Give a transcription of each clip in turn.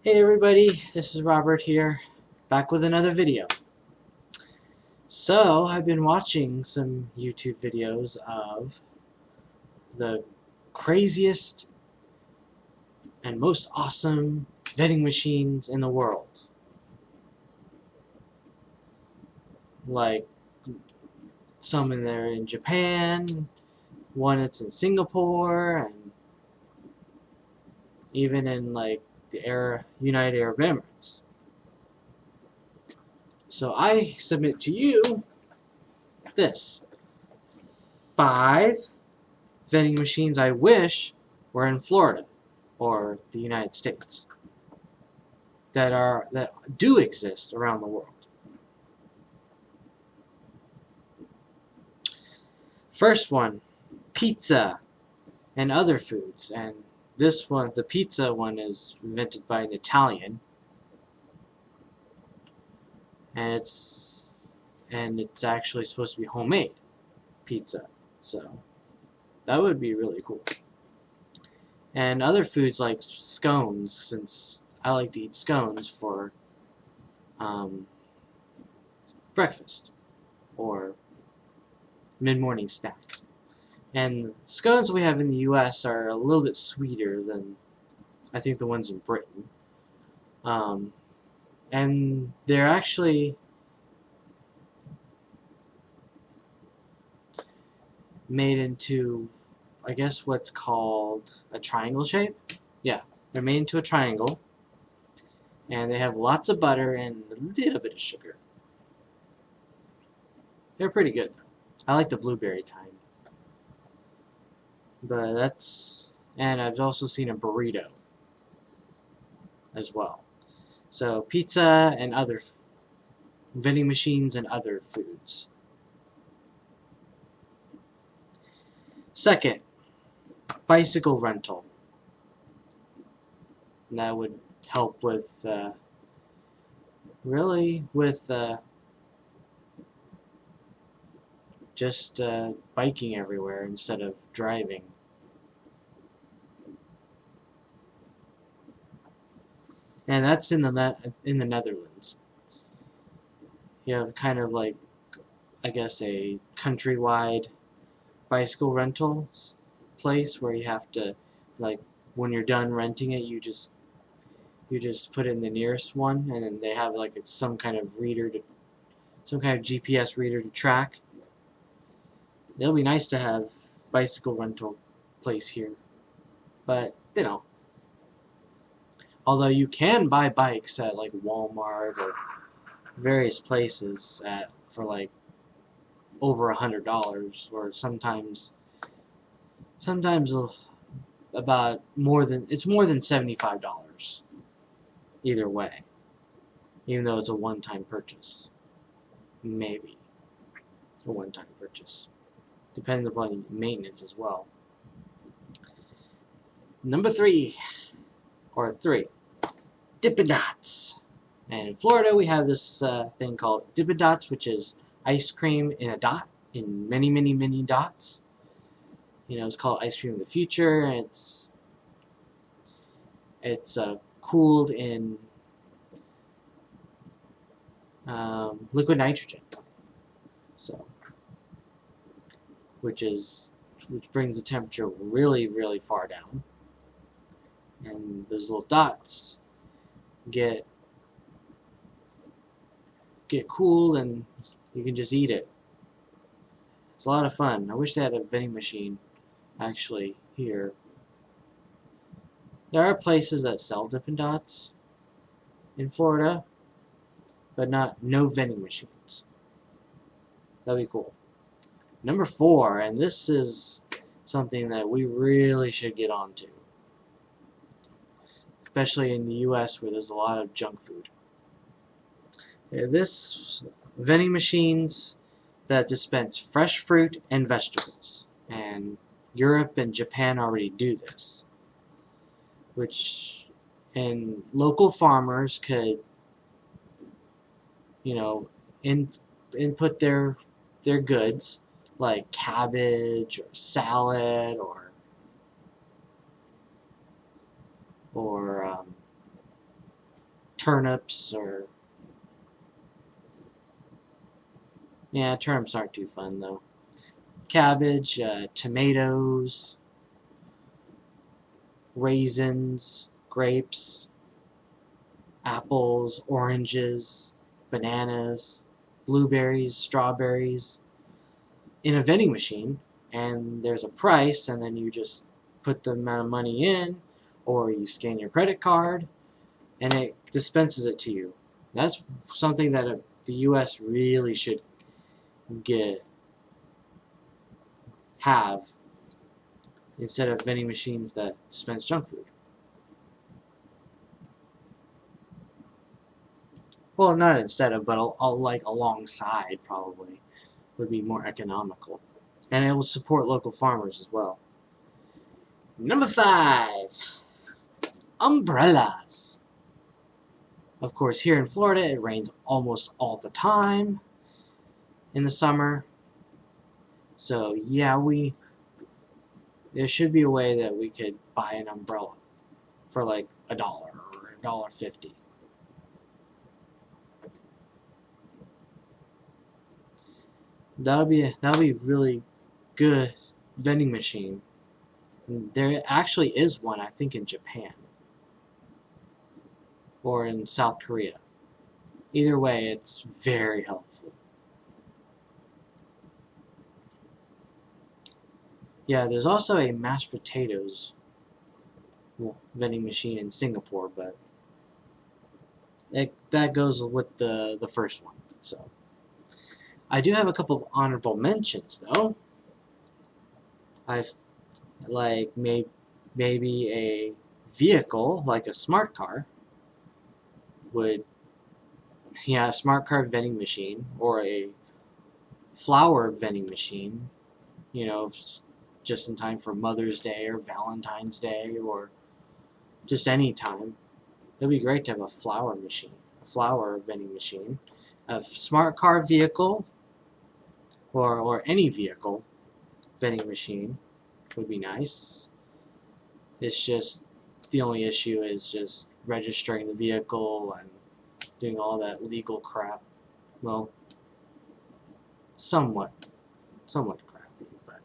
Hey everybody, this is Robert here, back with another video. So, I've been watching some YouTube videos of the craziest and most awesome vending machines in the world. Like, some in there in Japan, one that's in Singapore, and even in like the United Arab Emirates. So I submit to you this 5 vending machines I wish were in Florida or the United States that do exist around the world. First one, pizza and other foods, and this one, the pizza one, is invented by an Italian, and it's actually supposed to be homemade pizza, so that would be really cool. And other foods like scones, since I like to eat scones for breakfast or mid-morning snack. And scones we have in the US are a little bit sweeter than I think the ones in Britain. And they're actually made into, I guess, what's called a triangle shape. Yeah, they're made into a triangle, and they have lots of butter and a little bit of sugar. They're pretty good. I like the blueberry kind. But and I've also seen a burrito as well. So pizza and other vending machines and other foods. Second, bicycle rental. And that would help with just biking everywhere instead of driving. And that's in the Netherlands. You have kind of like, I guess, a countrywide bicycle rental place where you have to, like, when you're done renting it, you just put it in the nearest one, and then they have like some kind of GPS reader to track. It'll be nice to have bicycle rental place here, but you know, although you can buy bikes at like Walmart or various places for like over $100, or sometimes about more than $75 either way, even though it's a one-time purchase. Maybe a one-time purchase, depending upon maintenance as well. Number 3, Dippin Dots. And in Florida, we have this thing called Dippin Dots, which is ice cream in a dot, in many, many, many dots. You know, it's called ice cream of the future, and it's cooled in liquid nitrogen, so which brings the temperature really, really far down, and those little dots get cooled, and you can just eat it. It's a lot of fun. I wish they had a vending machine actually here. There are places that sell Dippin Dots in Florida, but no vending machines. That'd be cool. Number 4, and this is something that we really should get onto, especially in the US where there's a lot of junk food. This vending machines that dispense fresh fruit and vegetables, and Europe and Japan already do this, and local farmers could, you know, input their goods like cabbage or salad or turnips or... Yeah, turnips aren't too fun though. Cabbage, tomatoes, raisins, grapes, apples, oranges, bananas, blueberries, strawberries in a vending machine, and there's a price, and then you just put the amount of money in, or you scan your credit card, and it dispenses it to you. That's something that the U.S. really should have instead of vending machines that dispense junk food. Well, not instead of, but like alongside probably would be more economical, and it will support local farmers as well. Number 5, umbrellas. Of course, here in Florida, it rains almost all the time in the summer. So yeah, there should be a way that we could buy an umbrella for like $1 or $1.50. That'll be really good vending machine. There actually is one, I think, in Japan or in South Korea. Either way, it's very helpful. Yeah, there's also a mashed potatoes vending machine in Singapore, but that goes with the first one. So I do have a couple of honorable mentions, though. I've like maybe a vehicle like a smart car would, yeah, a smart car vending machine or a flower vending machine, you know, just in time for Mother's Day or Valentine's Day or just any time. It'd be great to have a flower vending machine, a smart car vehicle, or any vehicle vending machine would be nice. It's just the only issue is just registering the vehicle and doing all that legal crap. Well, somewhat crappy, but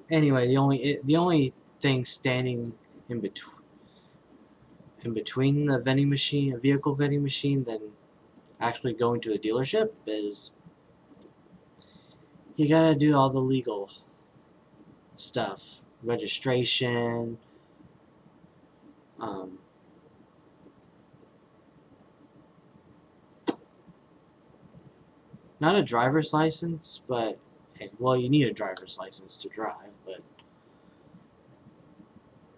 anyway, the only thing standing in between the vending machine, a vehicle vending machine, than actually going to a dealership is you gotta do all the legal stuff, registration, not a driver's license, but well, you need a driver's license to drive, but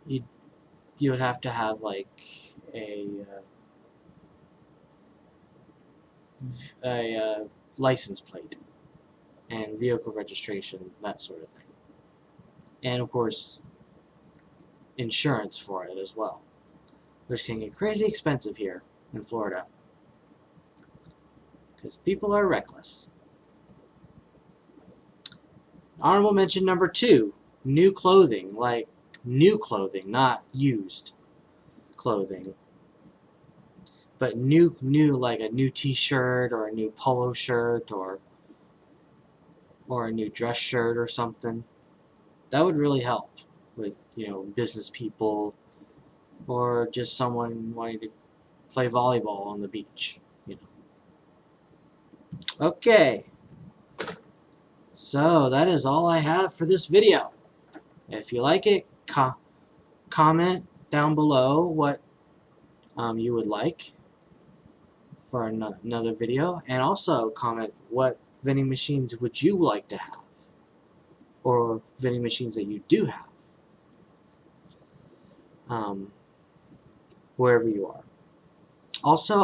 you would have to have like a license plate and vehicle registration, that sort of thing, and of course insurance for it as well, which can get crazy expensive here in Florida because people are reckless. Honorable mention number 2, new clothing, like new clothing, not used clothing, but new like a new t-shirt or a new polo shirt or a new dress shirt or something. That would really help with, you know, business people or just someone wanting to play volleyball on the beach, you know. Okay, so that is all I have for this video. If you like it, comment down below what you would like for another video, and also comment what vending machines would you like to have, or vending machines that you do have, wherever you are. Also,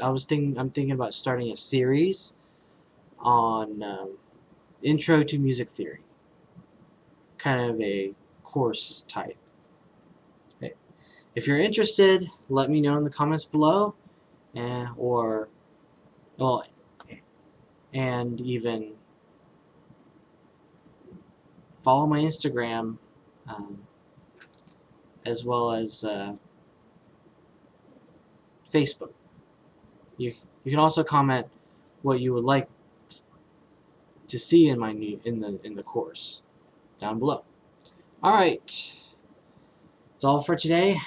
I'm thinking about starting a series on Intro to Music Theory, kind of a course type. Okay. If you're interested, let me know in the comments below, and even follow my Instagram as well as Facebook. You can also comment what you would like to see in the course down below. All right, that's all for today.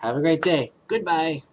Have a great day. Goodbye.